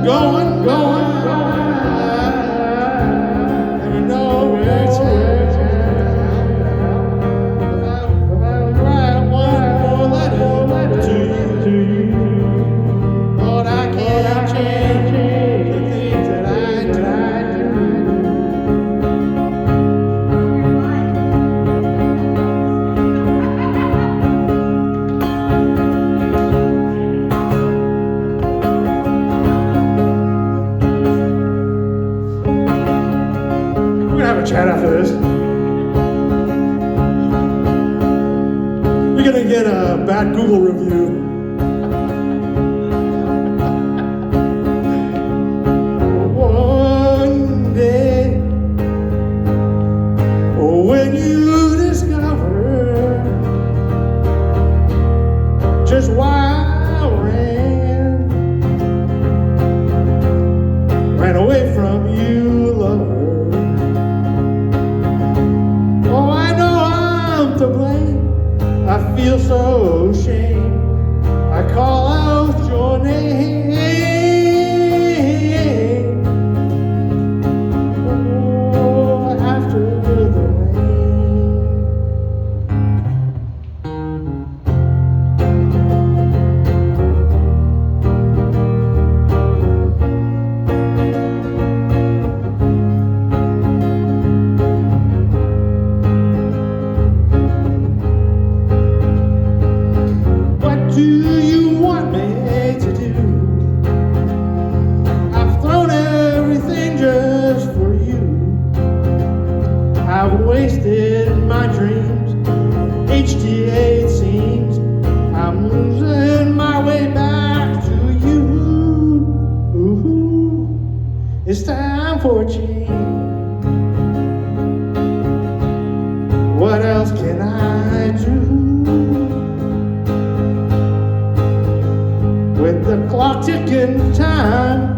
going, and you know it's write one more letter to you. Lord, I can't change the things that I do. We're gonna have a chat after this. We're gonna get a bad Google review. One day, when you discover just why I ran away from you, lover. Oh, I know I'm to blame. I feel so ashamed. I call out your name. Oh, after the rain. What do you want me to do? I've thrown everything just for you. I've wasted my dreams. HTA it seems. I'm losing my way back to you. Ooh, it's time for a change. What else can I do? With the clock ticking time,